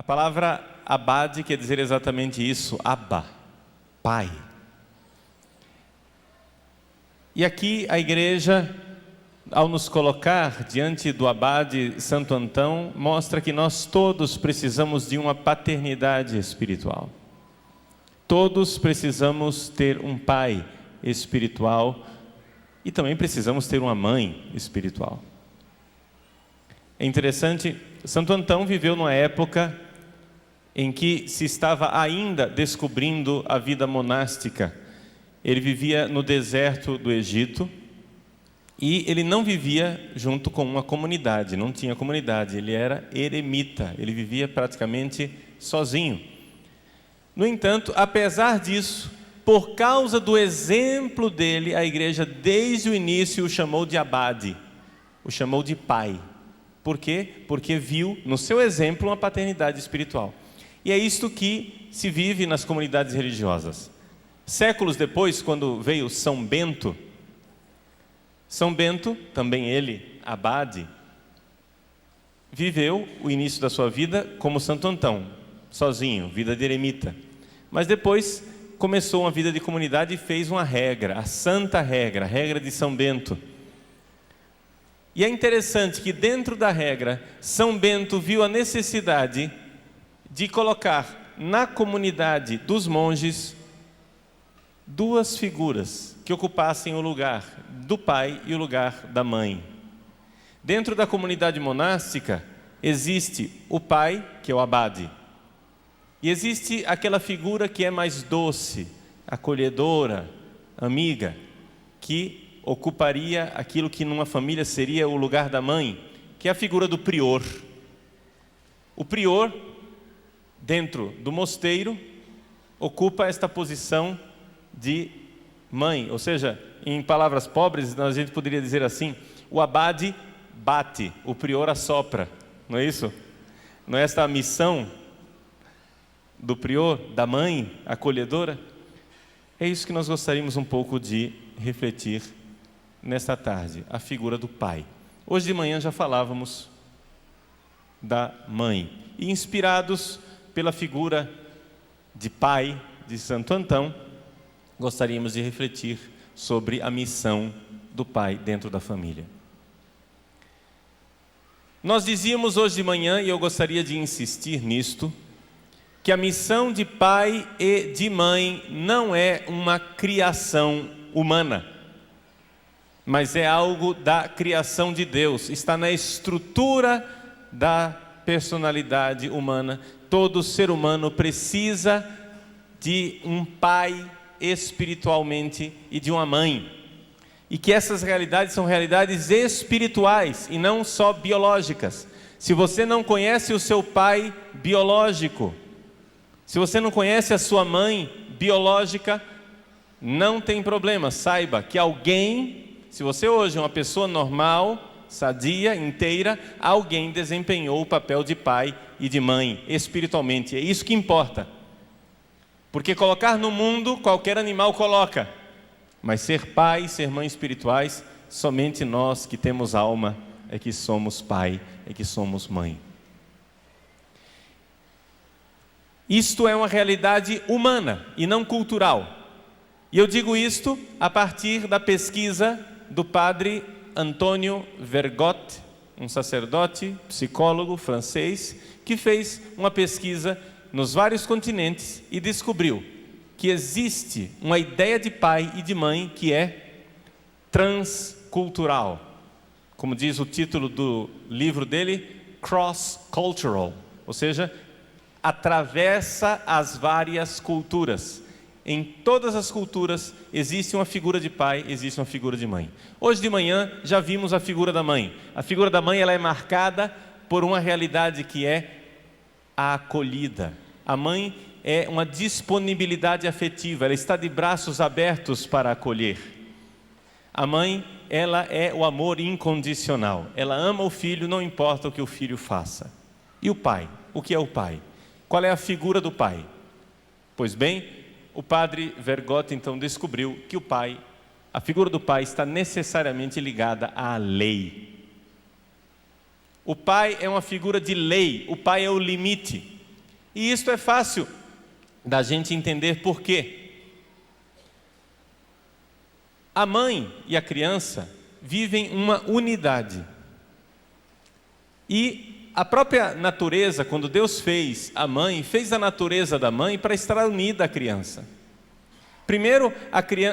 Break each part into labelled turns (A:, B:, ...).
A: palavra abade quer dizer exatamente isso, Abba, Pai. E aqui a igreja, ao nos colocar diante do abade Santo Antão, mostra que nós todos precisamos de uma paternidade espiritual. Todos precisamos ter um pai espiritual e também precisamos ter uma mãe espiritual. É interessante, Santo Antão viveu numa época em que se estava ainda descobrindo a vida monástica. Ele vivia no deserto do Egito e ele não vivia junto com uma comunidade, não tinha comunidade, ele era eremita, ele vivia praticamente sozinho. No entanto, apesar disso, por causa do exemplo dele, a igreja desde o início o chamou de abade, o chamou de pai. Por quê? Porque viu no seu exemplo uma paternidade espiritual. E é isto que se vive nas comunidades religiosas. Séculos depois, quando veio São Bento, também ele, abade, viveu o início da sua vida como Santo Antão, sozinho, vida de eremita. Mas depois começou uma vida de comunidade e fez uma regra, a santa regra, a regra de São Bento. E é interessante que dentro da regra, São Bento viu a necessidade de colocar na comunidade dos monges duas figuras que ocupassem o lugar do pai e o lugar da mãe. Dentro da comunidade monástica existe o pai, que é o abade, e existe aquela figura que é mais doce, acolhedora, amiga, que ocuparia aquilo que numa família seria o lugar da mãe, que é a figura do prior. O prior, dentro do mosteiro, ocupa esta posição de mãe, ou seja, em palavras pobres, a gente poderia dizer assim: o abade bate, o prior assopra, não é isso? Não é esta a missão do prior, da mãe acolhedora? É isso que nós gostaríamos um pouco de refletir nesta tarde, a figura do pai. Hoje de manhã já falávamos da mãe, e inspirados pela figura de pai de Santo Antão, gostaríamos de refletir sobre a missão do pai dentro da família. Nós dizíamos hoje de manhã, e eu gostaria de insistir nisto, que a missão de pai e de mãe não é uma criação humana, mas é algo da criação de Deus, está na estrutura da personalidade humana. Todo ser humano precisa de um pai espiritualmente e de uma mãe, e que essas realidades são realidades espirituais e não só biológicas. Se você não conhece o seu pai biológico, se você não conhece a sua mãe biológica, não tem problema, saiba que alguém, se você hoje é uma pessoa normal, sadia, inteira, alguém desempenhou o papel de pai e de mãe espiritualmente. É isso que importa. Porque colocar no mundo, qualquer animal coloca. Mas ser pai e ser mãe espirituais, somente nós que temos alma é que somos pai, é que somos mãe. Isto é uma realidade humana e não cultural. E eu digo isto a partir da pesquisa do padre Antônio Vergote, um sacerdote, psicólogo francês, que fez uma pesquisa nos vários continentes e descobriu que existe uma ideia de pai e de mãe que é transcultural. Como diz o título do livro dele, cross-cultural, ou seja, atravessa as várias culturas. Em todas as culturas existe uma figura de pai, existe uma figura de mãe. Hoje de manhã já vimos a figura da mãe. A figura da mãe ela é marcada por uma realidade que é a acolhida. A mãe é uma disponibilidade afetiva, ela está de braços abertos para acolher. A mãe, ela é o amor incondicional. Ela ama o filho, não importa o que o filho faça. E o pai? O que é o pai? Qual é a figura do pai? Pois bem, o padre Vergote então descobriu que o pai, a figura do pai está necessariamente ligada à lei. O pai é uma figura de lei, o pai é o limite. E isto é fácil da gente entender por quê. A mãe e a criança vivem uma unidade. E a própria natureza, quando Deus fez a mãe, fez a natureza da mãe para estar unida à criança. Primeiro,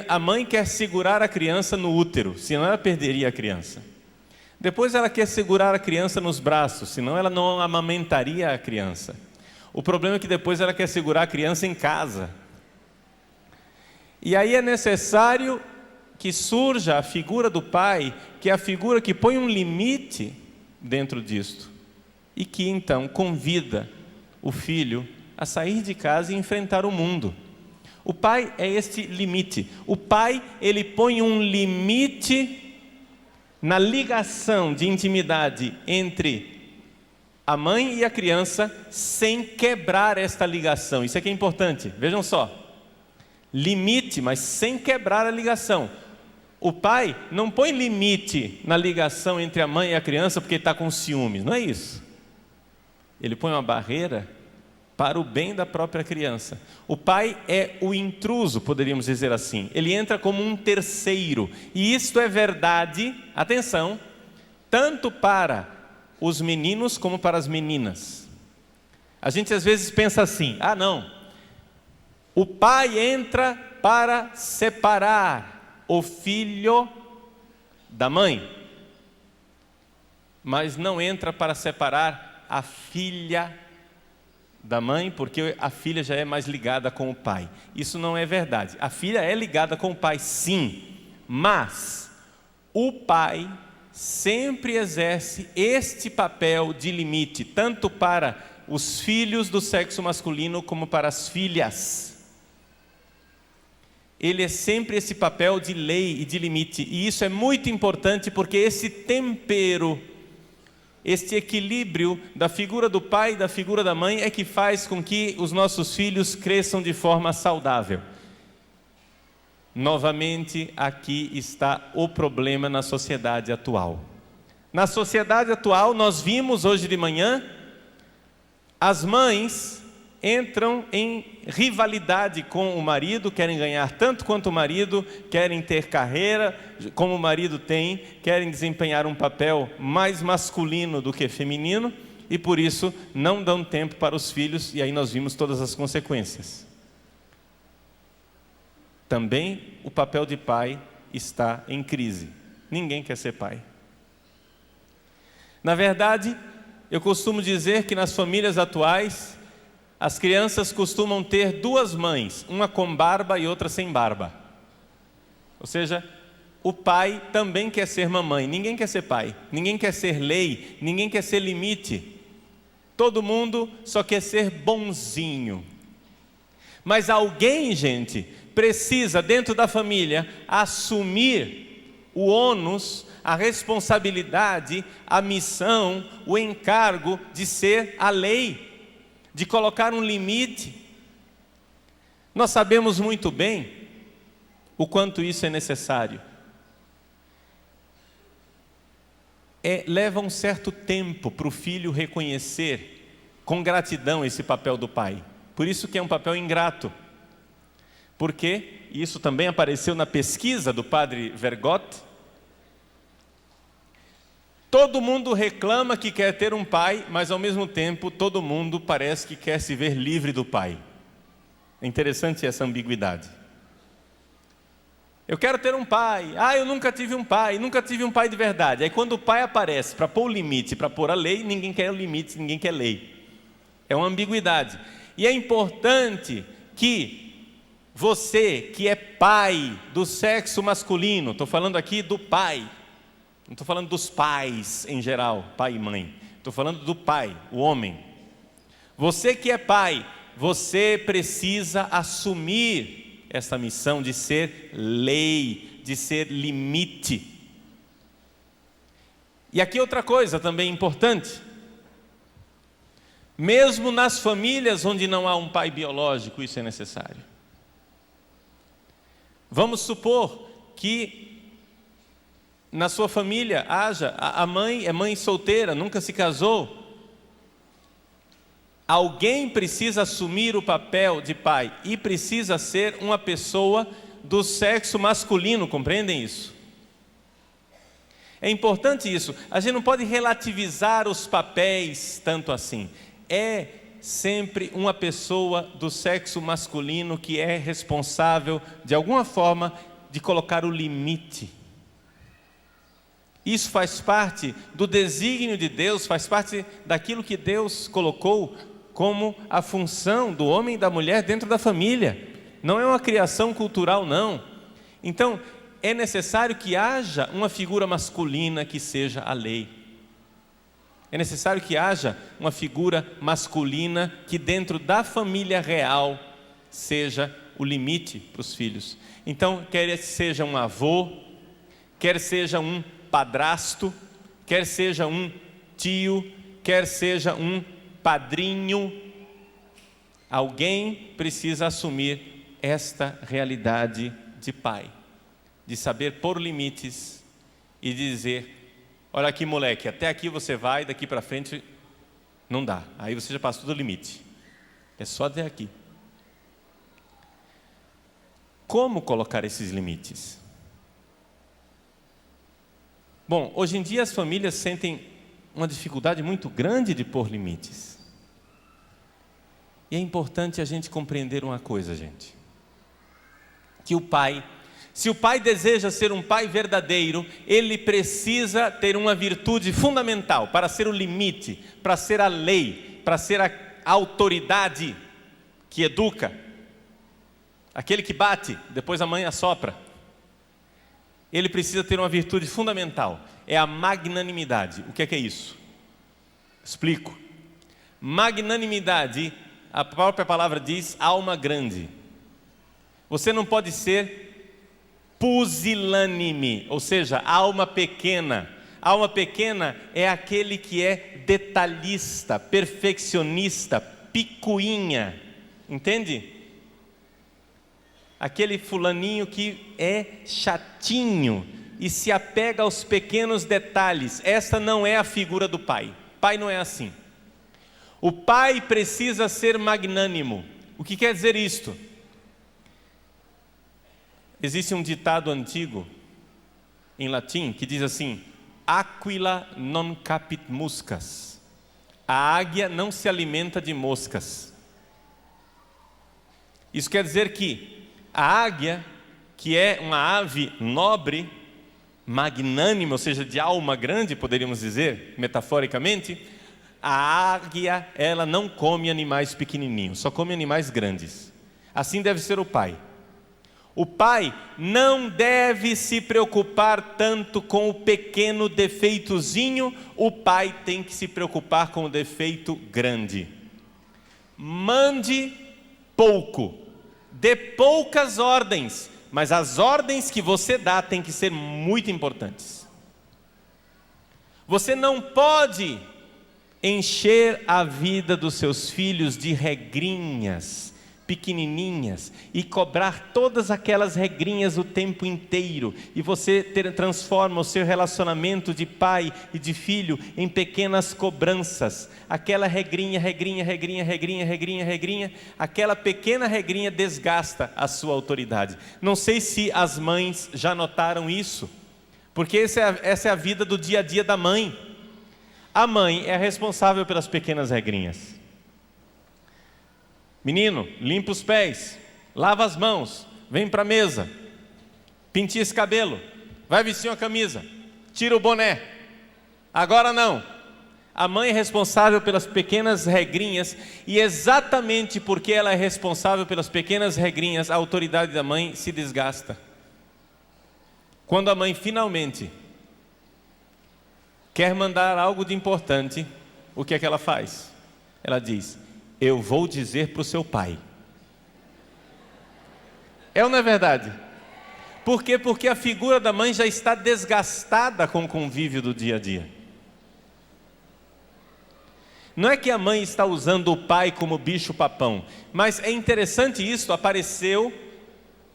A: a mãe quer segurar a criança no útero, senão ela perderia a criança. Depois ela quer segurar a criança nos braços, senão ela não amamentaria a criança. O problema é que depois ela quer segurar a criança em casa. E aí é necessário que surja a figura do pai, que é a figura que põe um limite dentro disto. E que então convida o filho a sair de casa e enfrentar o mundo. O pai é este limite. O pai, ele põe um limite na ligação de intimidade entre a mãe e a criança, sem quebrar esta ligação. Isso aqui é importante, vejam só. Limite, mas sem quebrar a ligação. O pai não põe limite na ligação entre a mãe e a criança porque está com ciúmes, não é isso. Ele põe uma barreira para o bem da própria criança. O pai é o intruso, poderíamos dizer assim. Ele entra como um terceiro. E isto é verdade, atenção, tanto para os meninos como para as meninas. A gente às vezes pensa assim: ah não, o pai entra para separar o filho da mãe, mas não entra para separar a filha da mãe, porque a filha já é mais ligada com o pai. Isso não é verdade. A filha é ligada com o pai, sim, mas o pai sempre exerce este papel de limite, tanto para os filhos do sexo masculino como para as filhas. Ele é sempre esse papel de lei e de limite, e isso é muito importante porque esse tempero, este equilíbrio da figura do pai e da figura da mãe é que faz com que os nossos filhos cresçam de forma saudável. Novamente, aqui está o problema na sociedade atual. Na sociedade atual, nós vimos hoje de manhã, as mães entram em rivalidade com o marido, querem ganhar tanto quanto o marido, querem ter carreira como o marido tem, querem desempenhar um papel mais masculino do que feminino, e por isso não dão tempo para os filhos, e aí nós vimos todas as consequências. Também o papel de pai está em crise. Ninguém quer ser pai. Na verdade, eu costumo dizer que nas famílias atuais, as crianças costumam ter duas mães, uma com barba e outra sem barba. Ou seja, o pai também quer ser mamãe, ninguém quer ser pai, ninguém quer ser lei, ninguém quer ser limite. Todo mundo só quer ser bonzinho. Mas alguém, gente, precisa dentro da família assumir o ônus, a responsabilidade, a missão, o encargo de ser a lei, de colocar um limite. Nós sabemos muito bem o quanto isso é necessário. Leva um certo tempo para o filho reconhecer com gratidão esse papel do pai. Por isso que é um papel ingrato. Porque isso também apareceu na pesquisa do padre Vergote. Todo mundo reclama que quer ter um pai, mas ao mesmo tempo todo mundo parece que quer se ver livre do pai. É interessante essa ambiguidade. Eu quero ter um pai. Eu nunca tive um pai de verdade. Aí quando o pai aparece para pôr o limite, para pôr a lei, ninguém quer o limite, ninguém quer lei. É uma ambiguidade. E é importante que você que é pai do sexo masculino, estou falando aqui do pai, não estou falando dos pais em geral, pai e mãe. Estou falando do pai, o homem. Você que é pai, você precisa assumir essa missão de ser lei, de ser limite. E aqui outra coisa também importante. Mesmo nas famílias onde não há um pai biológico, isso é necessário. Vamos supor que na sua família haja, a mãe é mãe solteira, nunca se casou. Alguém precisa assumir o papel de pai e precisa ser uma pessoa do sexo masculino, compreendem isso? É importante isso, a gente não pode relativizar os papéis tanto assim. É sempre uma pessoa do sexo masculino que é responsável, de alguma forma, de colocar o limite. Isso faz parte do desígnio de Deus, faz parte daquilo que Deus colocou como a função do homem e da mulher dentro da família. Não é uma criação cultural, não. Então, é necessário que haja uma figura masculina que seja a lei. É necessário que haja uma figura masculina que dentro da família real seja o limite para os filhos. Então, quer seja um avô, quer seja um padrasto, quer seja um tio, quer seja um padrinho, alguém precisa assumir esta realidade de pai, de saber pôr limites e dizer: olha aqui, moleque, até aqui você vai, daqui para frente não dá, aí você já passou do limite, é só até aqui. Como colocar esses limites? Bom, hoje em dia as famílias sentem uma dificuldade muito grande de pôr limites. E é importante a gente compreender uma coisa, gente, que o pai, se o pai deseja ser um pai verdadeiro, ele precisa ter uma virtude fundamental para ser o limite, para ser a lei, para ser a autoridade que educa. Aquele que bate, depois a mãe assopra. Ele precisa ter uma virtude fundamental, é a magnanimidade. O que é isso? Explico. Magnanimidade, a própria palavra diz alma grande. Você não pode ser pusilânime, ou seja, alma pequena. Alma pequena é aquele que é detalhista, perfeccionista, picuinha, entende? Aquele fulaninho que é chatinho e se apega aos pequenos detalhes. Essa não é a figura do pai. Pai não é assim. O pai precisa ser magnânimo. O que quer dizer isto? Existe um ditado antigo em latim que diz assim: aquila non capit muscas. A águia não se alimenta de moscas. Isso quer dizer que a águia, que é uma ave nobre, magnânima, ou seja, de alma grande, poderíamos dizer, metaforicamente, a águia, ela não come animais pequenininhos, só come animais grandes. Assim deve ser o pai. O pai não deve se preocupar tanto com o pequeno defeitozinho, o pai tem que se preocupar com o defeito grande. Mande pouco, dê poucas ordens, mas as ordens que você dá têm que ser muito importantes. Você não pode encher a vida dos seus filhos de regrinhas pequenininhas e cobrar todas aquelas regrinhas o tempo inteiro, e você transforma o seu relacionamento de pai e de filho em pequenas cobranças. Aquela regrinha, aquela pequena regrinha desgasta a sua autoridade. Não sei se as mães já notaram isso, porque essa é a vida do dia a dia da mãe. A mãe é a responsável pelas pequenas regrinhas. Menino, limpa os pés, lava as mãos, vem para a mesa, penteia esse cabelo, vai vestir uma camisa, tira o boné. Agora não. A mãe é responsável pelas pequenas regrinhas, e exatamente porque ela é responsável pelas pequenas regrinhas, a autoridade da mãe se desgasta. Quando a mãe finalmente quer mandar algo de importante, o que é que ela faz? Ela diz: eu vou dizer para o seu pai. É ou não é verdade? Por quê? Porque a figura da mãe já está desgastada com o convívio do dia a dia. Não é que a mãe está usando o pai como bicho papão, mas é interessante isso, apareceu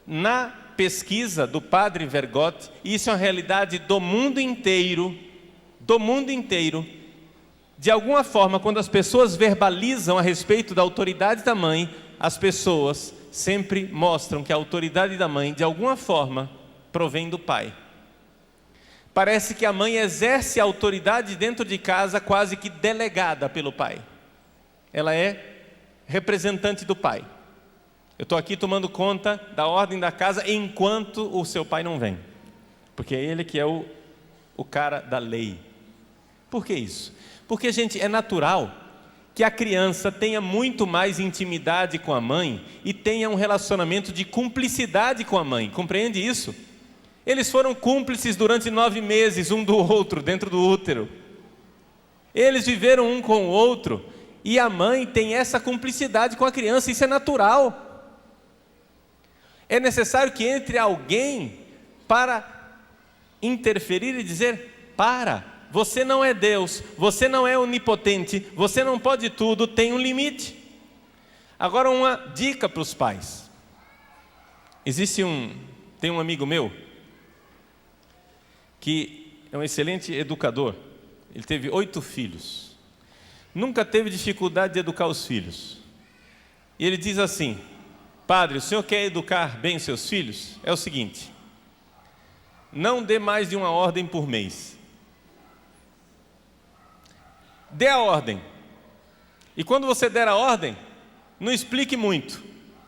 A: na pesquisa do padre Vergote, e isso é uma realidade do mundo inteiro, De alguma forma, quando as pessoas verbalizam a respeito da autoridade da mãe, as pessoas sempre mostram que a autoridade da mãe, de alguma forma, provém do pai. Parece que a mãe exerce a autoridade dentro de casa quase que delegada pelo pai. Ela é representante do pai. Eu estou aqui tomando conta da ordem da casa enquanto o seu pai não vem. Porque é ele que é o cara da lei. Por que isso? Porque, gente, é natural que a criança tenha muito mais intimidade com a mãe e tenha um relacionamento de cumplicidade com a mãe. Compreende isso? Eles foram cúmplices durante 9 meses, um do outro, dentro do útero. Eles viveram um com o outro, e a mãe tem essa cumplicidade com a criança, isso é natural. É necessário que entre alguém para interferir e dizer: para, você não é Deus, você não é onipotente, você não pode tudo, tem um limite. Agora, uma dica para os pais. Tem um amigo meu, que é um excelente educador. Ele teve 8 filhos. Nunca teve dificuldade de educar os filhos. E ele diz assim: padre, o senhor quer educar bem os seus filhos? É o seguinte: não dê mais de uma ordem por mês. Dê a ordem. E quando você der a ordem, não explique muito.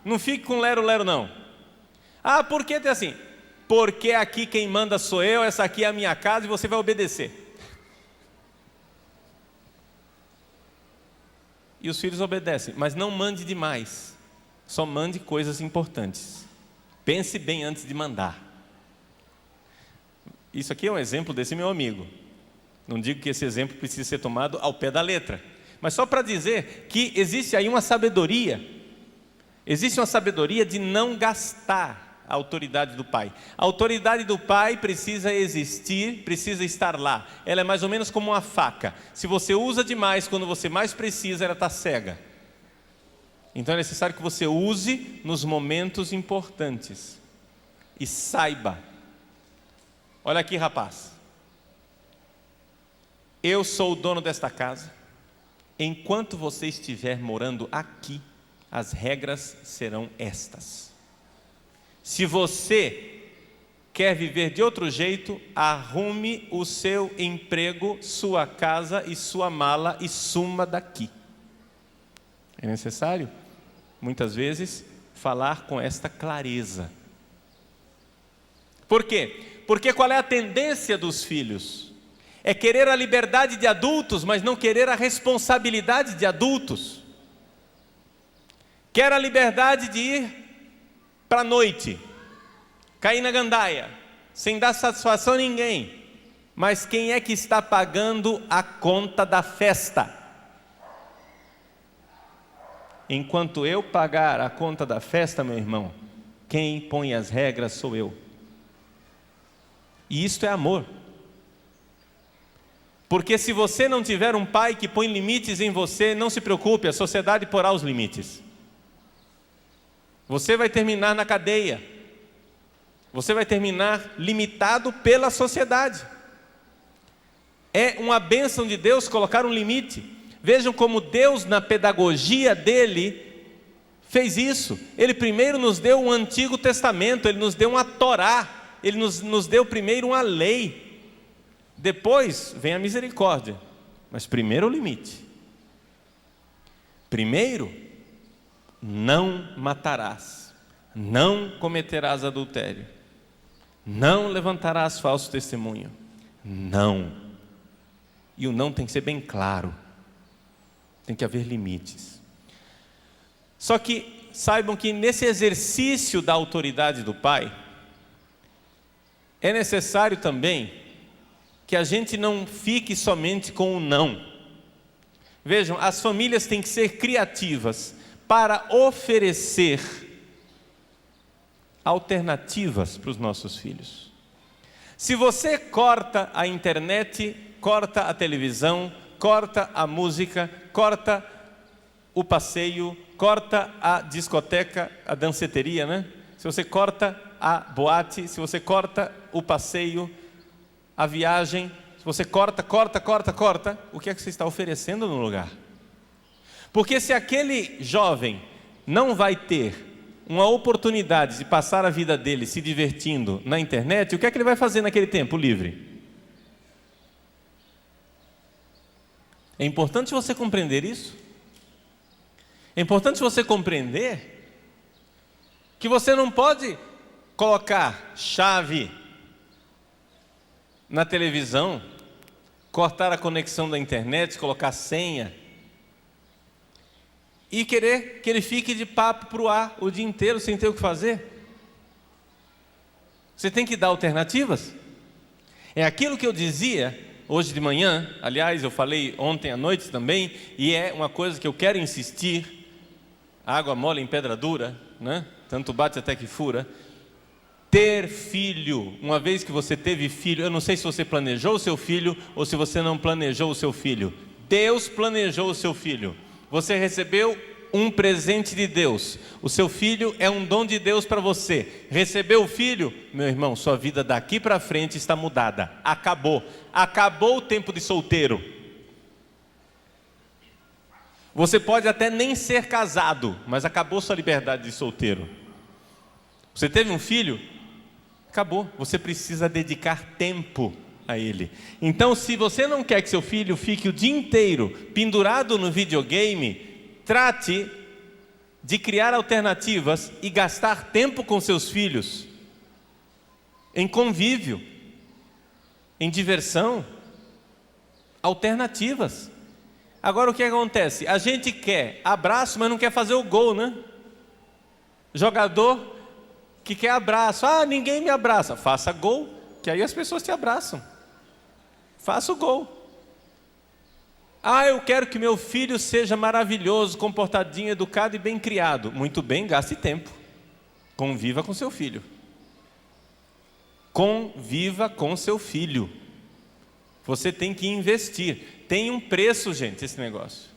A: Não fique com lero-lero não. Ah, por que tem assim? Porque aqui quem manda sou eu, essa aqui é a minha casa e você vai obedecer. E os filhos obedecem, mas não mande demais. Só mande coisas importantes. Pense bem antes de mandar. Isso aqui é um exemplo desse meu amigo. Não digo que esse exemplo precisa ser tomado ao pé da letra, mas só para dizer que existe aí uma sabedoria. Existe uma sabedoria de não gastar a autoridade do pai. A autoridade do pai precisa existir, precisa estar lá. Ela é mais ou menos como uma faca. Se você usa demais, quando você mais precisa, ela está cega. Então é necessário que você use nos momentos importantes. E saiba. Olha aqui, rapaz. Eu sou o dono desta casa. Enquanto você estiver morando aqui, as regras serão estas. Se você quer viver de outro jeito, arrume o seu emprego, sua casa e sua mala e suma daqui. É necessário, muitas vezes, falar com esta clareza. Por quê? Porque qual é a tendência dos filhos? É querer a liberdade de adultos, mas não querer a responsabilidade de adultos. Quer a liberdade de ir para a noite, cair na gandaia, sem dar satisfação a ninguém. Mas quem é que está pagando a conta da festa? Enquanto eu pagar a conta da festa, meu irmão, quem põe as regras sou eu. E isto é amor. Porque se você não tiver um pai que põe limites em você, não se preocupe, a sociedade porá os limites. Você vai terminar na cadeia. Você vai terminar limitado pela sociedade. É uma bênção de Deus colocar um limite. Vejam como Deus, na pedagogia dele, fez isso. Ele primeiro nos deu um Antigo Testamento, Ele nos deu uma Torá, Ele nos deu primeiro uma lei. Depois vem a misericórdia, mas primeiro o limite. Primeiro, não matarás, não cometerás adultério, não levantarás falso testemunho, não. E o não tem que ser bem claro, tem que haver limites. Só que saibam que nesse exercício da autoridade do pai, é necessário também que a gente não fique somente com o não. Vejam, as famílias têm que ser criativas para oferecer alternativas para os nossos filhos. Se você corta a internet, corta a televisão, corta a música, corta o passeio, corta a discoteca, a danceteria, né? Se você corta a boate, se você corta o passeio, a viagem, Se você corta, o que é que você está oferecendo no lugar? Porque se aquele jovem não vai ter uma oportunidade de passar a vida dele se divertindo na internet, o que é que ele vai fazer naquele tempo livre? É importante você compreender isso. É importante você compreender que você não pode colocar chave na televisão, cortar a conexão da internet, colocar senha e querer que ele fique de papo para o ar o dia inteiro sem ter o que fazer. Você tem que dar alternativas. É aquilo que eu dizia hoje de manhã, aliás, eu falei ontem à noite também, e é uma coisa que eu quero insistir. Água mole em pedra dura, né? Tanto bate até que fura. Ter filho, uma vez que você teve filho, eu não sei se você planejou o seu filho ou se você não planejou o seu filho. Deus planejou o seu filho. Você recebeu um presente de Deus. O seu filho é um dom de Deus para você. Recebeu o filho, meu irmão, sua vida daqui para frente está mudada. Acabou. Acabou o tempo de solteiro. Você pode até nem ser casado, mas acabou sua liberdade de solteiro. Você teve um filho? Acabou. Você precisa dedicar tempo a ele. Então, se você não quer que seu filho fique o dia inteiro pendurado no videogame, trate de criar alternativas e gastar tempo com seus filhos, em convívio, em diversão, alternativas. Agora o que acontece? A gente quer abraço, mas não quer fazer o gol, né? Jogador que quer abraço, ninguém me abraça, faça gol, que aí as pessoas te abraçam. Faça o gol. Eu quero que meu filho seja maravilhoso, comportadinho, educado e bem criado. Muito bem, gaste tempo. Conviva com seu filho. Conviva com seu filho. Você tem que investir. Tem um preço, gente, esse negócio.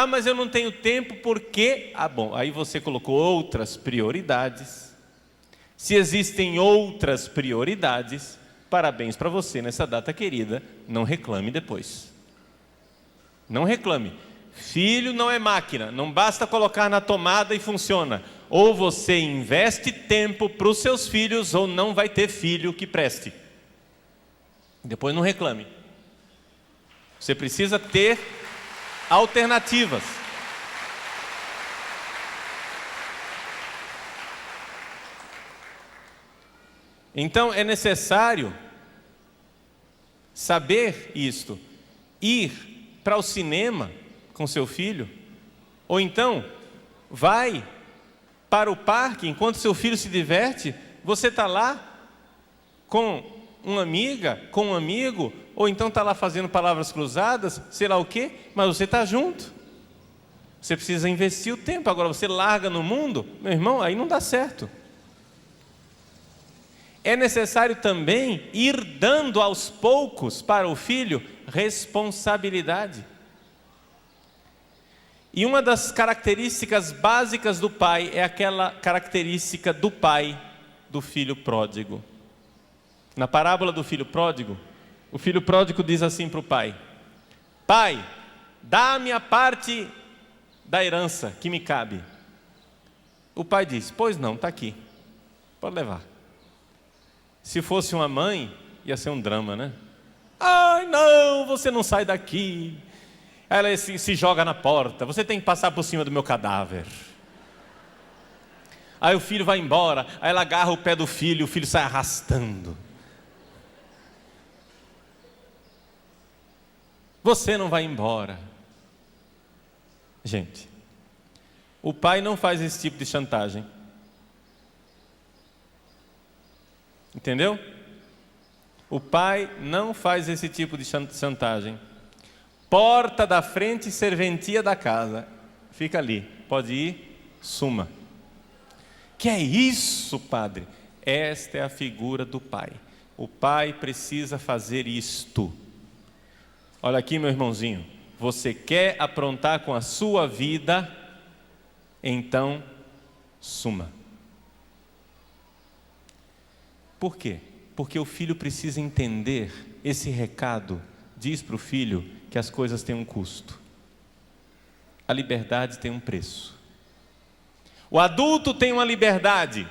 A: Mas eu não tenho tempo porque... bom, aí você colocou outras prioridades. Se existem outras prioridades, parabéns para você nessa data querida. Não reclame depois. Não reclame. Filho não é máquina, não basta colocar na tomada e funciona. Ou você investe tempo para os seus filhos, ou não vai ter filho que preste. Depois não reclame. Você precisa ter alternativas. Então é necessário saber isto. Ir para o cinema com seu filho, ou então vai para o parque enquanto seu filho se diverte, você está lá com uma amiga, com um amigo, ou então está lá fazendo palavras cruzadas, sei lá o quê, mas você está junto. Você precisa investir o tempo. Agora você larga no mundo, meu irmão, aí não dá certo. É necessário também ir dando aos poucos para o filho responsabilidade. E uma das características básicas do pai é aquela característica do pai do filho pródigo. Na parábola do filho pródigo, o filho pródigo diz assim para o pai: Pai, dá-me a parte da herança que me cabe. O pai diz: Pois não, está aqui, pode levar. Se fosse uma mãe, ia ser um drama, né? Não, você não sai daqui. Ela se joga na porta, você tem que passar por cima do meu cadáver. Aí o filho vai embora, aí ela agarra o pé do filho, o filho sai arrastando. Você não vai embora. Gente, o pai não faz esse tipo de chantagem. Entendeu? O pai não faz esse tipo de chantagem. Porta da frente, serventia da casa. Fica ali, pode ir, suma. Que é isso, padre? Esta é a figura do pai. O pai precisa fazer isto. Olha aqui, meu irmãozinho. Você quer aprontar com a sua vida? Então, suma. Por quê? Porque o filho precisa entender esse recado. Diz para o filho que as coisas têm um custo. A liberdade tem um preço. O adulto tem uma liberdade,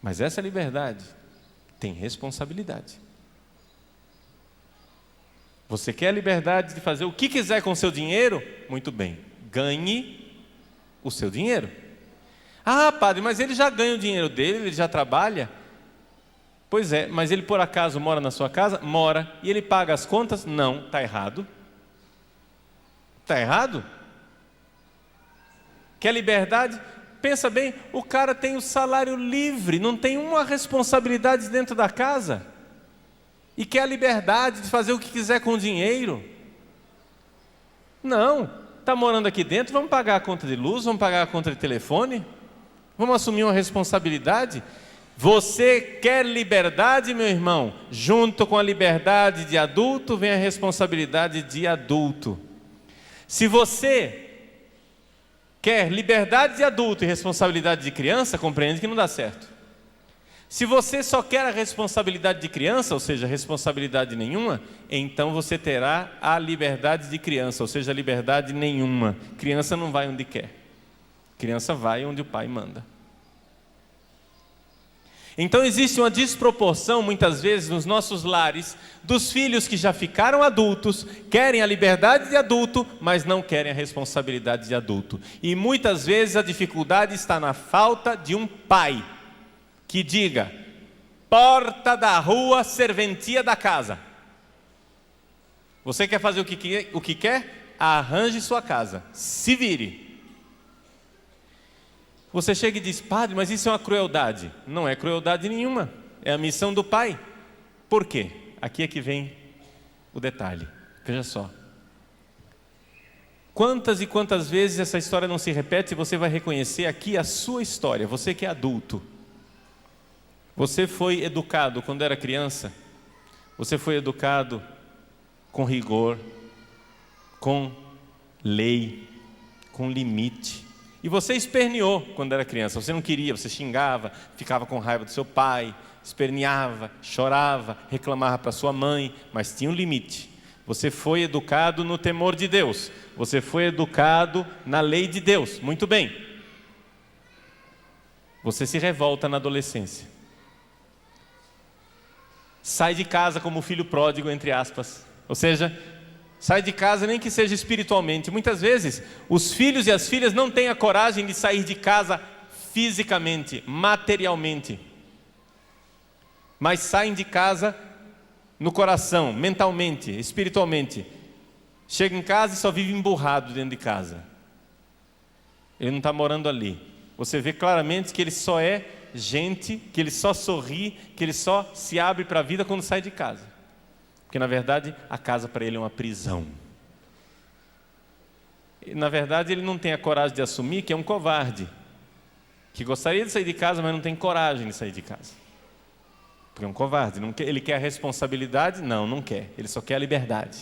A: mas essa liberdade tem responsabilidade. Você quer a liberdade de fazer o que quiser com o seu dinheiro? Muito bem, ganhe o seu dinheiro. Ah, padre, mas ele já ganha o dinheiro dele, ele já trabalha. Pois é, mas ele por acaso mora na sua casa? Mora. E ele paga as contas? Não, está errado. Está errado? Quer liberdade? Pensa bem, o cara tem o salário livre, não tem uma responsabilidade dentro da casa. E quer a liberdade de fazer o que quiser com o dinheiro. Não, está morando aqui dentro, vamos pagar a conta de luz, vamos pagar a conta de telefone, vamos assumir uma responsabilidade. Você quer liberdade, meu irmão? Junto com a liberdade de adulto vem a responsabilidade de adulto. Se você quer liberdade de adulto e responsabilidade de criança, compreende que não dá certo. Se você só quer a responsabilidade de criança, ou seja, responsabilidade nenhuma, então você terá a liberdade de criança, ou seja, liberdade nenhuma. Criança não vai onde quer. Criança vai onde o pai manda. Então existe uma desproporção muitas vezes nos nossos lares dos filhos que já ficaram adultos, querem a liberdade de adulto, mas não querem a responsabilidade de adulto. E muitas vezes a dificuldade está na falta de um pai que diga: porta da rua, serventia da casa. Você quer fazer o que quer? Arranje sua casa, se vire. Você chega e diz: padre, mas isso é uma crueldade. Não é crueldade nenhuma, é a missão do pai. Por quê? Aqui é que vem o detalhe. Veja só. Quantas e quantas vezes essa história não se repete e você vai reconhecer aqui a sua história, você que é adulto. Você foi educado quando era criança, você foi educado com rigor, com lei, com limite. E você esperneou quando era criança, você não queria, você xingava, ficava com raiva do seu pai, esperneava, chorava, reclamava para sua mãe, mas tinha um limite. Você foi educado no temor de Deus, você foi educado na lei de Deus, muito bem. Você se revolta na adolescência. Sai de casa como filho pródigo, entre aspas, ou seja, sai de casa nem que seja espiritualmente. Muitas vezes os filhos e as filhas não têm a coragem de sair de casa fisicamente, materialmente, mas saem de casa no coração, mentalmente, espiritualmente. Chega em casa e só vive emburrado dentro de casa. Ele não está morando ali. Você vê claramente que ele só é gente, que ele só sorri, que ele só se abre para a vida quando sai de casa. Porque na verdade a casa para ele é uma prisão. E, na verdade ele não tem a coragem de assumir que é um covarde, que gostaria de sair de casa, mas não tem coragem de sair de casa. Porque é um covarde, não quer, ele quer a responsabilidade? Não quer, ele só quer a liberdade.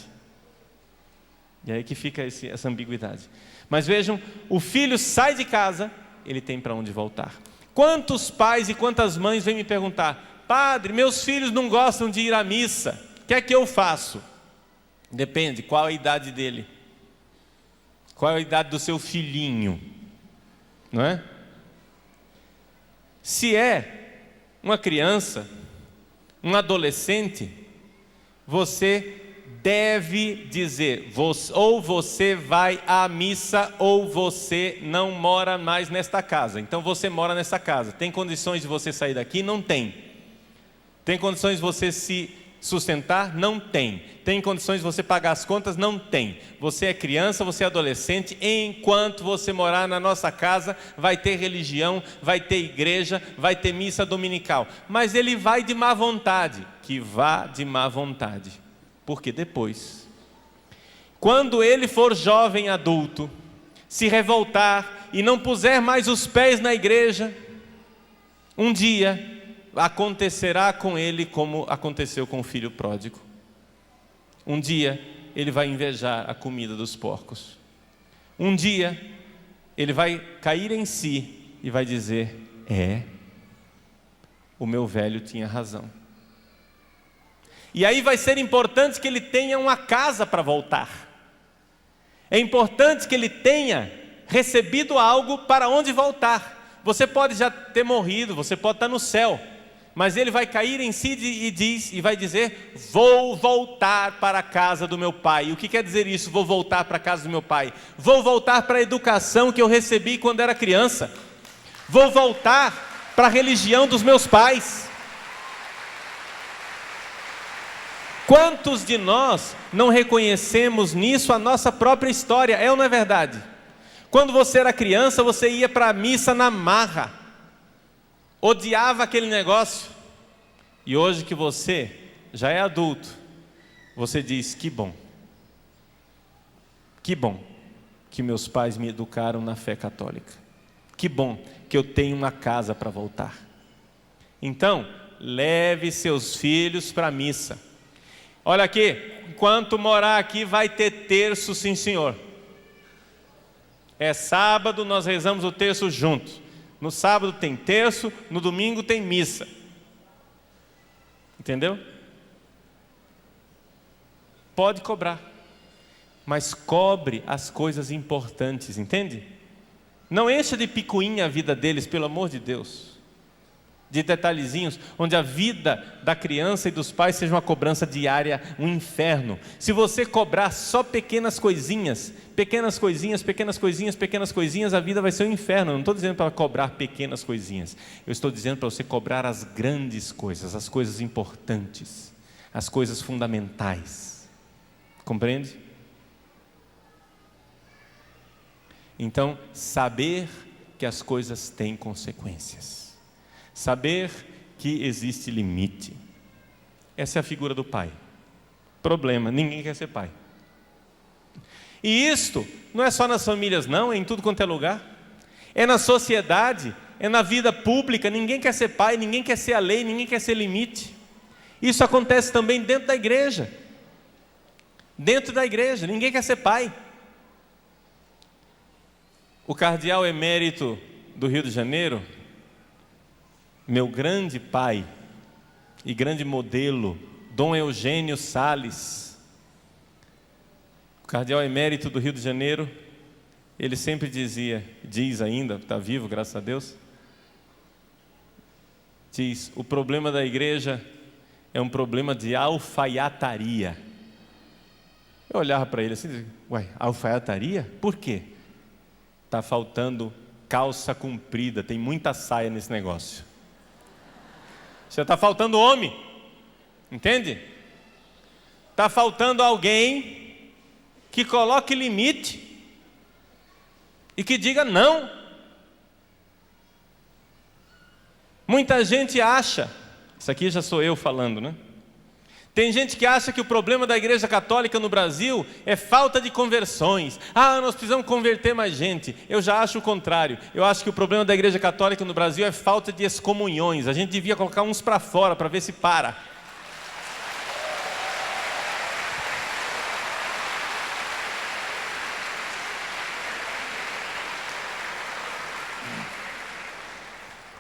A: E aí que fica essa ambiguidade. Mas vejam, o filho sai de casa, ele tem para onde voltar. Quantos pais e quantas mães vêm me perguntar: padre, meus filhos não gostam de ir à missa, o que é que eu faço? Depende, qual a idade dele? Qual é a idade do seu filhinho? Não é? Se é uma criança, um adolescente, você deve dizer: ou você vai à missa ou você não mora mais nesta casa. Então você mora nessa casa. Tem condições de você sair daqui? Não tem. Tem condições de você se sustentar? Não tem. Tem condições de você pagar as contas? Não tem. Você é criança, você é adolescente, enquanto você morar na nossa casa, vai ter religião, vai ter igreja, vai ter missa dominical. Mas ele vai de má vontade. Que vá de má vontade. Porque depois, quando ele for jovem adulto, se revoltar e não puser mais os pés na igreja, um dia acontecerá com ele como aconteceu com o filho pródigo. Um dia ele vai invejar a comida dos porcos. Um dia ele vai cair em si e vai dizer: o meu velho tinha razão. E aí vai ser importante que ele tenha uma casa para voltar. É importante que ele tenha recebido algo para onde voltar. Você pode já ter morrido, você pode estar no céu, mas ele vai cair em si e vai dizer: vou voltar para a casa do meu pai. E o que quer dizer isso? Vou voltar para a casa do meu pai. Vou voltar para a educação que eu recebi quando era criança. Vou voltar para a religião dos meus pais. Quantos de nós não reconhecemos nisso a nossa própria história? É ou não é verdade? Quando você era criança, você ia para a missa na marra, odiava aquele negócio, e hoje que você já é adulto, você diz: que bom que meus pais me educaram na fé católica, que bom que eu tenho uma casa para voltar. Então, leve seus filhos para a missa. Olha aqui, enquanto morar aqui vai ter terço, sim senhor. É sábado, nós rezamos o terço juntos. No sábado tem terço, no domingo tem missa. Entendeu? Pode cobrar, mas cobre as coisas importantes, entende? Não encha de picuinha a vida deles, pelo amor de Deus. De detalhezinhos, onde a vida da criança e dos pais seja uma cobrança diária, um inferno. Se você cobrar só pequenas coisinhas, a vida vai ser um inferno. Eu não estou dizendo para cobrar pequenas coisinhas, eu estou dizendo para você cobrar as grandes coisas, as coisas importantes, as coisas fundamentais. Compreende? Então, saber que as coisas têm consequências. Saber que existe limite. Essa é a figura do pai. Problema, ninguém quer ser pai. E isto não é só nas famílias não, é em tudo quanto é lugar. É na sociedade, é na vida pública. Ninguém quer ser pai, ninguém quer ser a lei, ninguém quer ser limite. Isso acontece também dentro da igreja. Dentro da igreja, ninguém quer ser pai. O cardeal emérito do Rio de Janeiro, meu grande pai e grande modelo, Dom Eugênio Salles, o cardeal emérito do Rio de Janeiro, ele sempre dizia, diz ainda, está vivo, graças a Deus, diz: o problema da igreja é um problema de alfaiataria. Eu olhava para ele assim e dizia: ué, alfaiataria? Por quê? Está faltando calça comprida, tem muita saia nesse negócio. Já está faltando homem, entende? Está faltando alguém que coloque limite e que diga não. Muita gente acha, isso aqui já sou eu falando, né? Tem gente que acha que o problema da igreja católica no Brasil é falta de conversões. Nós precisamos converter mais gente. Eu já acho o contrário. Eu acho que o problema da igreja católica no Brasil é falta de excomunhões. A gente devia colocar uns para fora para ver se para.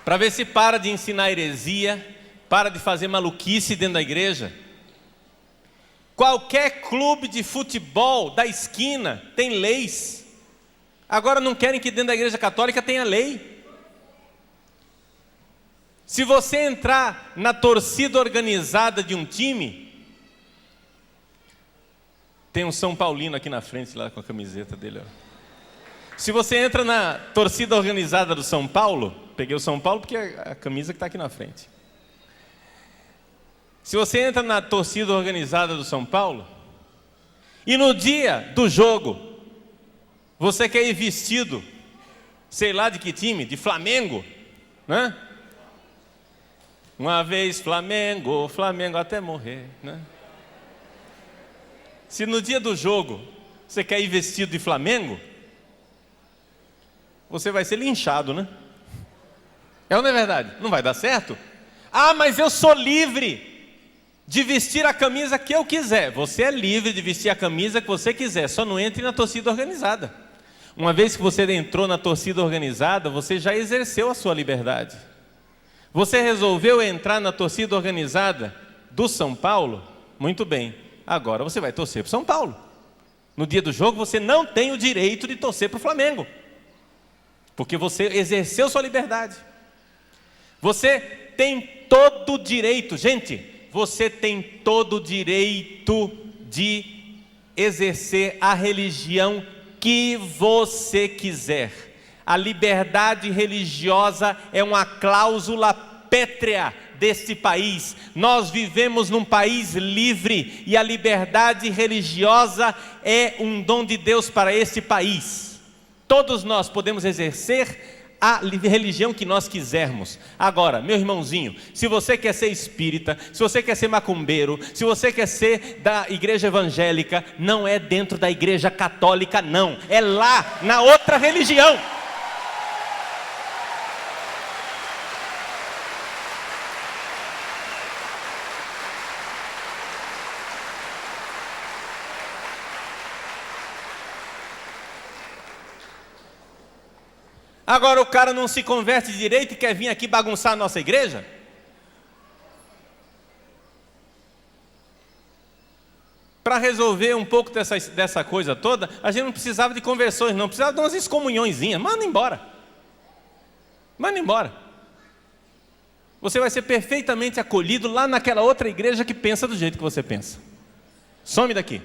A: Para ver se para de ensinar heresia, para de fazer maluquice dentro da igreja. Qualquer clube de futebol da esquina tem leis. Agora não querem que dentro da igreja católica tenha lei. Se você entrar na torcida organizada de um time, tem um São Paulino aqui na frente, lá com a camiseta dele, ó. Se você entra na torcida organizada do São Paulo, peguei o São Paulo porque é a camisa que está aqui na frente. Se você entra na torcida organizada do São Paulo, e no dia do jogo, você quer ir vestido, sei lá de que time, de Flamengo, né? Uma vez Flamengo, Flamengo até morrer, né? Se no dia do jogo, você quer ir vestido de Flamengo, você vai ser linchado, né? É ou não é verdade? Não vai dar certo? Mas eu sou livre de vestir a camisa que eu quiser. Você é livre de vestir a camisa que você quiser, só não entre na torcida organizada. Uma vez que você entrou na torcida organizada, você já exerceu a sua liberdade. Você resolveu entrar na torcida organizada do São Paulo? Muito bem, agora você vai torcer para o São Paulo. No dia do jogo você não tem o direito de torcer para o Flamengo, porque você exerceu sua liberdade. Você tem todo o direito, gente, você tem todo o direito de exercer a religião que você quiser. A liberdade religiosa é uma cláusula pétrea deste país. Nós vivemos num país livre e a liberdade religiosa é um dom de Deus para este país. Todos nós podemos exercer a religião que nós quisermos. Agora, meu irmãozinho, se você quer ser espírita, se você quer ser macumbeiro, se você quer ser da igreja evangélica, não é dentro da igreja católica, não, é lá na outra religião. Agora o cara não se converte direito e quer vir aqui bagunçar a nossa igreja? Para resolver um pouco dessa coisa toda, a gente não precisava de conversões, não, precisava de umas excomunhõezinhas. Manda embora. Manda embora. Você vai ser perfeitamente acolhido lá naquela outra igreja que pensa do jeito que você pensa. Some daqui.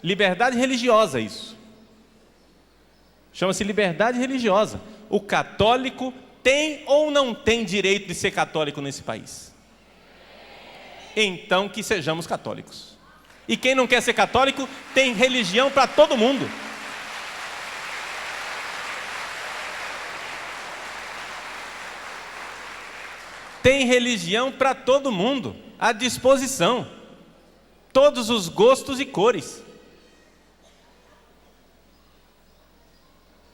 A: Liberdade religiosa, isso. Chama-se liberdade religiosa. O católico tem ou não tem direito de ser católico nesse país? Então que sejamos católicos. E quem não quer ser católico tem religião para todo mundo. Tem religião para todo mundo, à disposição. Todos os gostos e cores.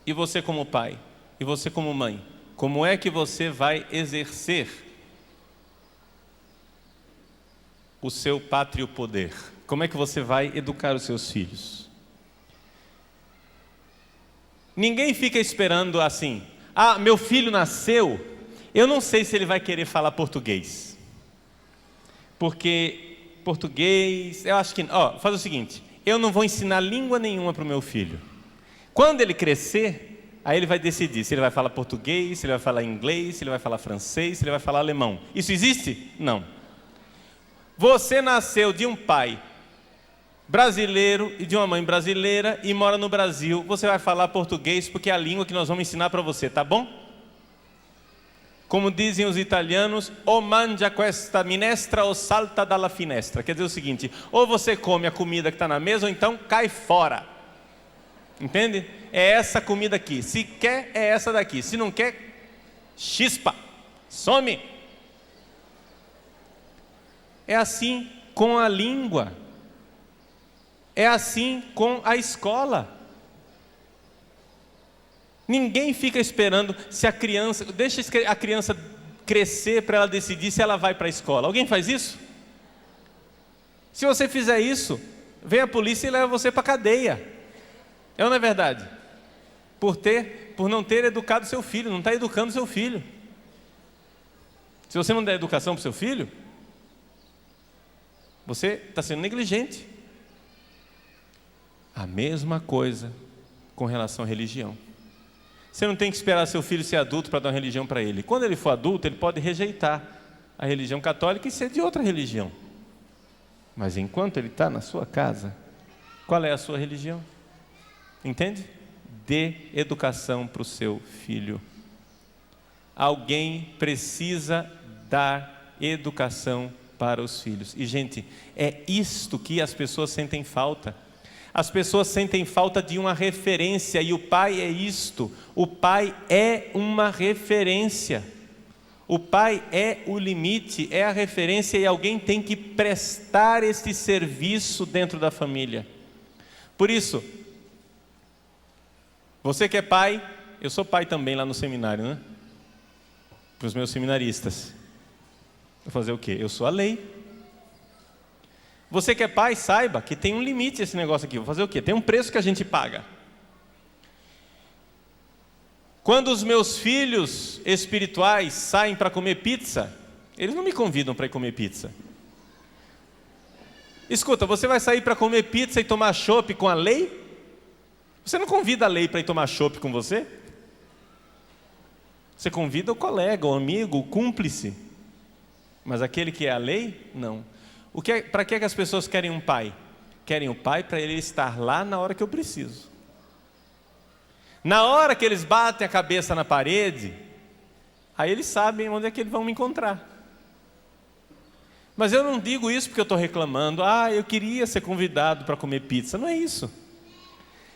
A: E você como pai, e você como mãe, como é que você vai exercer o seu pátrio poder? Como é que você vai educar os seus filhos? Ninguém fica esperando assim, meu filho nasceu, eu não sei se ele vai querer falar português. Porque português, eu acho que, faz o seguinte, eu não vou ensinar língua nenhuma para o meu filho. Quando ele crescer, aí ele vai decidir se ele vai falar português, se ele vai falar inglês, se ele vai falar francês, se ele vai falar alemão. Isso existe? Não. Você nasceu de um pai brasileiro e de uma mãe brasileira e mora no Brasil. Você vai falar português porque é a língua que nós vamos ensinar para você, tá bom? Como dizem os italianos, o mangia questa minestra ou salta dalla finestra. Quer dizer o seguinte, ou você come a comida que está na mesa ou então cai fora. Entende? É essa comida aqui. Se quer, é essa daqui. Se não quer, chispa, some. É assim com a língua. É assim com a escola. Ninguém fica esperando se a criança, deixa a criança crescer para ela decidir se ela vai para a escola. Alguém faz isso? Se você fizer isso, vem a polícia e leva você para a cadeia. É ou não é verdade? Por não ter educado seu filho, não está educando seu filho. Se você não der educação para o seu filho, você está sendo negligente. A mesma coisa com relação à religião. Você não tem que esperar seu filho ser adulto para dar uma religião para ele. Quando ele for adulto, ele pode rejeitar a religião católica e ser de outra religião. Mas enquanto ele está na sua casa, qual é a sua religião? Entende? Dê educação para o seu filho. Alguém precisa dar educação para os filhos. E, gente, é isto que as pessoas sentem falta. As pessoas sentem falta de uma referência, e o pai é isto. O pai é uma referência. O pai é o limite, é a referência, e alguém tem que prestar esse serviço dentro da família. Por isso, você que é pai, eu sou pai também lá no seminário, né? Para os meus seminaristas. Vou fazer o quê? Eu sou a lei. Você que é pai, saiba que tem um limite esse negócio aqui. Vou fazer o quê? Tem um preço que a gente paga. Quando os meus filhos espirituais saem para comer pizza, eles não me convidam para ir comer pizza. Escuta, você vai sair para comer pizza e tomar chopp com a lei? Você não convida a lei para ir tomar chopp com você? Você convida o colega, o amigo, o cúmplice. Mas aquele que é a lei, não. Para que as pessoas querem um pai? Querem o pai para ele estar lá na hora que eu preciso. Na hora que eles batem a cabeça na parede, aí eles sabem onde é que eles vão me encontrar. Mas eu não digo isso porque eu estou reclamando. Eu queria ser convidado para comer pizza. Não é isso.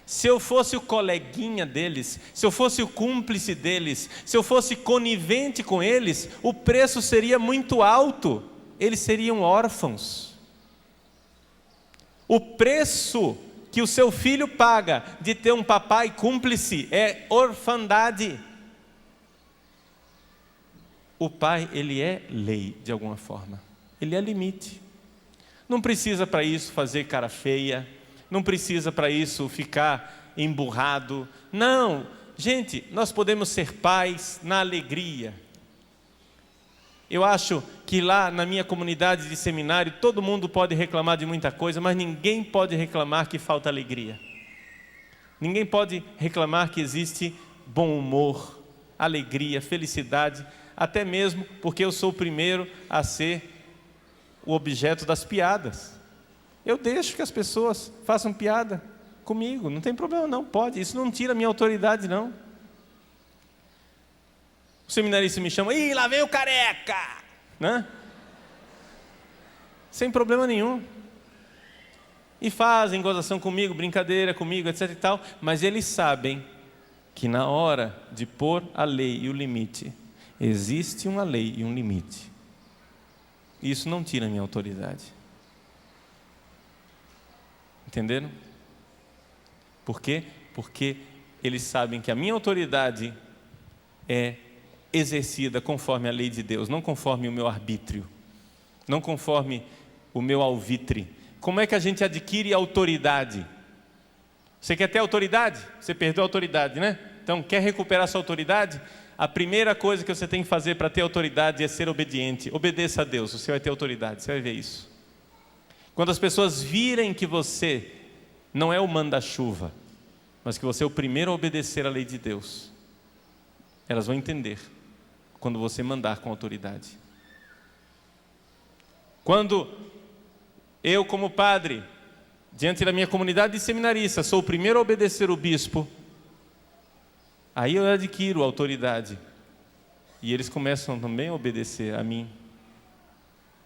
A: Se eu fosse o coleguinha deles, se eu fosse o cúmplice deles, se eu fosse conivente com eles, o preço seria muito alto. Eles seriam órfãos. O preço que o seu filho paga de ter um papai cúmplice é orfandade. O pai, ele é lei de alguma forma. Ele é limite. Não precisa para isso fazer cara feia. Não precisa para isso ficar emburrado. Não, gente, nós podemos ser pais na alegria. Eu acho que lá na minha comunidade de seminário, todo mundo pode reclamar de muita coisa, mas ninguém pode reclamar que falta alegria. Ninguém pode reclamar que existe bom humor, alegria, felicidade, até mesmo porque eu sou o primeiro a ser o objeto das piadas. Eu deixo que as pessoas façam piada comigo, não tem problema não, pode, isso não tira a minha autoridade não. O seminarista me chama, lá vem o careca, né? Sem problema nenhum. E fazem gozação comigo, brincadeira comigo, etc e tal, mas eles sabem que na hora de pôr a lei e o limite, existe uma lei e um limite. Isso não tira a minha autoridade. Entenderam? Por quê? Porque eles sabem que a minha autoridade é exercida conforme a lei de Deus, não conforme o meu arbítrio, não conforme o meu alvitre. Como é que a gente adquire autoridade? Você quer ter autoridade? Você perdeu a autoridade, né? Então, quer recuperar sua autoridade? A primeira coisa que você tem que fazer para ter autoridade é ser obediente. Obedeça a Deus, você vai ter autoridade, você vai ver isso. Quando as pessoas virem que você não é o manda-chuva, mas que você é o primeiro a obedecer à lei de Deus, elas vão entender quando você mandar com autoridade. Quando eu, como padre, diante da minha comunidade de seminaristas, sou o primeiro a obedecer o bispo, aí eu adquiro autoridade. E eles começam também a obedecer a mim.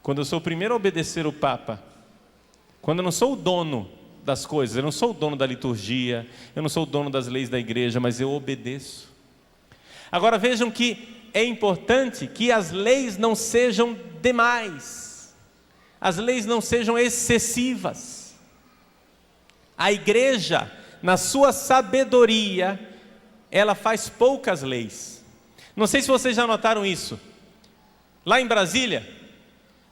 A: Quando eu sou o primeiro a obedecer o Papa, quando eu não sou o dono das coisas, eu não sou o dono da liturgia, eu não sou o dono das leis da igreja, mas eu obedeço. Agora vejam que é importante que as leis não sejam demais, as leis não sejam excessivas. A igreja, na sua sabedoria, ela faz poucas leis. Não sei se vocês já notaram isso. Lá em Brasília,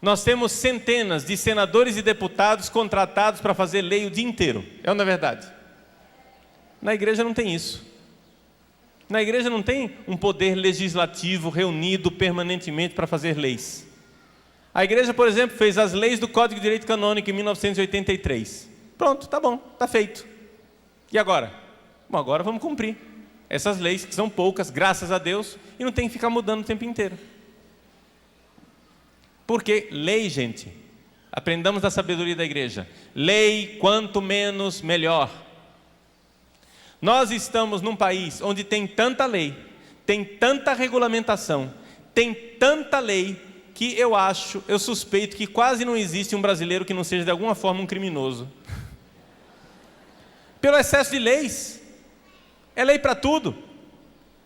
A: nós temos centenas de senadores e deputados contratados para fazer lei o dia inteiro. É ou não é verdade? Na igreja não tem isso. Na igreja não tem um poder legislativo reunido permanentemente para fazer leis. A igreja, por exemplo, fez as leis do Código de Direito Canônico em 1983. Pronto, tá bom, tá feito. E agora? Bom, agora vamos cumprir essas leis, que são poucas, graças a Deus, e não tem que ficar mudando o tempo inteiro. Porque lei, gente, aprendamos da sabedoria da igreja. Lei, quanto menos, melhor. Nós estamos num país onde tem tanta lei, tem tanta regulamentação, tem tanta lei, que eu suspeito que quase não existe um brasileiro que não seja de alguma forma um criminoso. Pelo excesso de leis. É lei para tudo.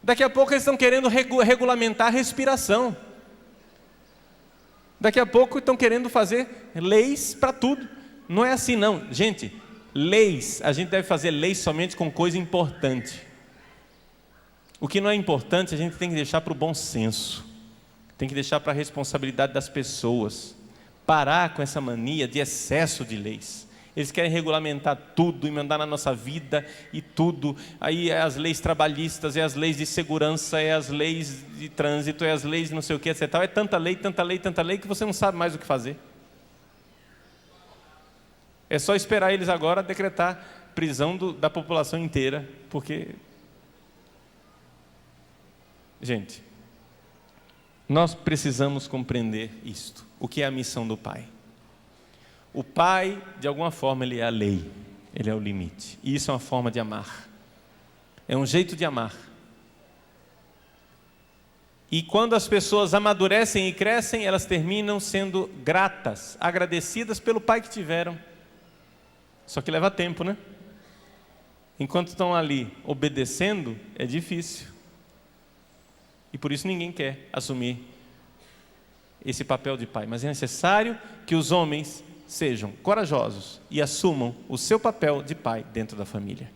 A: Daqui a pouco eles estão querendo regulamentar a respiração. Daqui a pouco estão querendo fazer leis para tudo. Não é assim não, gente. Leis, a gente deve fazer leis somente com coisa importante. O que não é importante a gente tem que deixar para o bom senso. Tem que deixar para a responsabilidade das pessoas. Parar com essa mania de excesso de leis. Eles querem regulamentar tudo e mandar na nossa vida e tudo. Aí é as leis trabalhistas, é as leis de segurança, é as leis de trânsito, é as leis de não sei o que, etc. É tanta lei, tanta lei, tanta lei que você não sabe mais o que fazer. É só esperar eles agora decretar prisão da população inteira, porque... Gente, nós precisamos compreender isto. O que é a missão do Pai? O Pai, de alguma forma, ele é a lei, ele é o limite. E isso é uma forma de amar. É um jeito de amar. E quando as pessoas amadurecem e crescem, elas terminam sendo gratas, agradecidas pelo Pai que tiveram. Só que leva tempo, né? Enquanto estão ali obedecendo, é difícil. E por isso ninguém quer assumir esse papel de pai. Mas é necessário que os homens sejam corajosos e assumam o seu papel de pai dentro da família.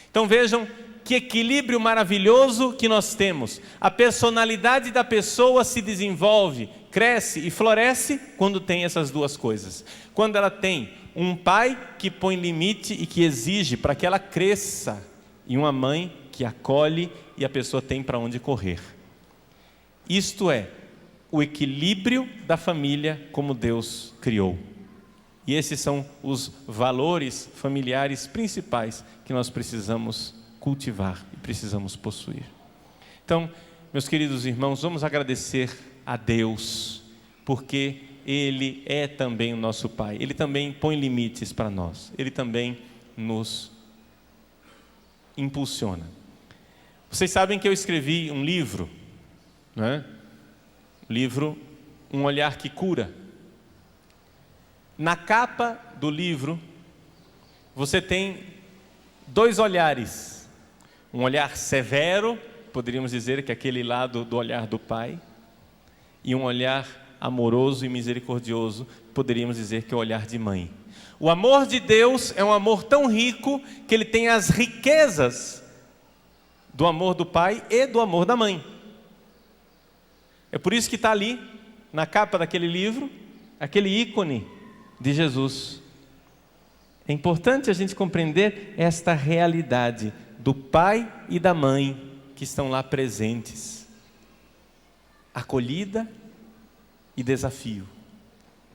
A: Então vejam que equilíbrio maravilhoso que nós temos. A personalidade da pessoa se desenvolve, cresce e floresce quando tem essas duas coisas. Quando ela tem um pai que põe limite e que exige para que ela cresça, e uma mãe que acolhe e a pessoa tem para onde correr. Isto é o equilíbrio da família como Deus criou. E esses são os valores familiares principais que nós precisamos cultivar e precisamos possuir. Então, meus queridos irmãos, vamos agradecer a Deus, porque Ele é também o nosso Pai. Ele também põe limites para nós. Ele também nos impulsiona. Vocês sabem que eu escrevi um livro, não é? Livro Um Olhar que Cura. Na capa do livro, você tem dois olhares. Um olhar severo, poderíamos dizer que é aquele lado do olhar do pai, e um olhar amoroso e misericordioso, poderíamos dizer que é o olhar de mãe. O amor de Deus é um amor tão rico que ele tem as riquezas do amor do pai e do amor da mãe. É por isso que está ali, na capa daquele livro, aquele ícone de Jesus. É importante a gente compreender esta realidade do pai e da mãe que estão lá presentes. Acolhida e desafio.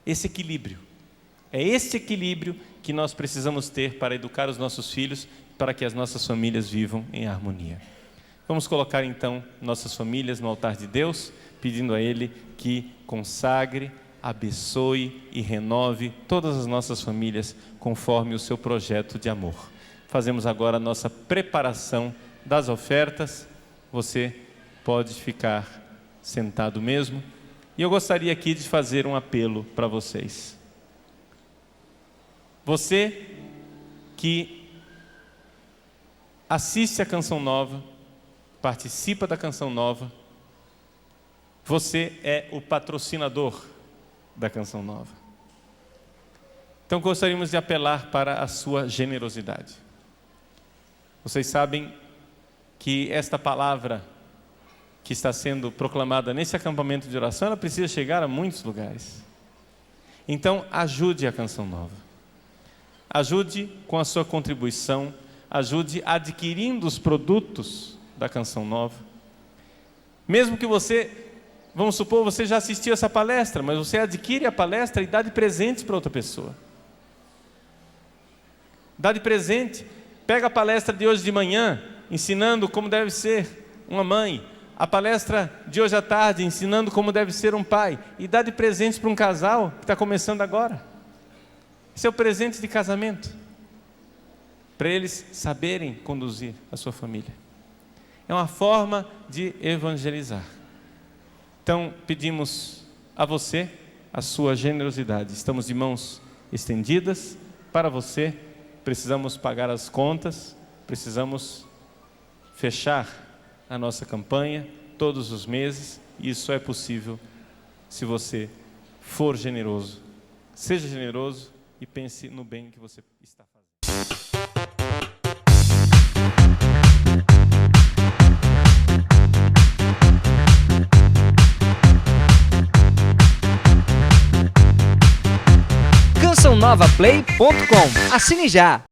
A: Esse equilíbrio. É esse equilíbrio que nós precisamos ter para educar os nossos filhos, para que as nossas famílias vivam em harmonia. Vamos colocar então nossas famílias no altar de Deus, pedindo a Ele que consagre, abençoe e renove todas as nossas famílias conforme o seu projeto de amor. Fazemos agora a nossa preparação das ofertas. Você pode ficar sentado mesmo. E eu gostaria aqui de fazer um apelo para vocês. Você que assiste a Canção Nova, participa da Canção Nova, você é o patrocinador da Canção Nova. Então gostaríamos de apelar para a sua generosidade. Vocês sabem que esta palavra que está sendo proclamada nesse acampamento de oração, ela precisa chegar a muitos lugares. Então ajude a Canção Nova. Ajude com a sua contribuição, ajude adquirindo os produtos da Canção Nova. Mesmo que você, vamos supor, você já assistiu essa palestra, mas você adquire a palestra e dá de presente para outra pessoa. Dá de presente. Pega a palestra de hoje de manhã, ensinando como deve ser uma mãe. A palestra de hoje à tarde, ensinando como deve ser um pai. E dá de presente para um casal que está começando agora. Esse é o presente de casamento. Para eles saberem conduzir a sua família. É uma forma de evangelizar. Então, pedimos a você a sua generosidade. Estamos de mãos estendidas para você. Precisamos pagar as contas, precisamos fechar a nossa campanha todos os meses. E isso é possível se você for generoso. Seja generoso e pense no bem que você está fazendo.
B: Canção radionovaplay.com. Assine já!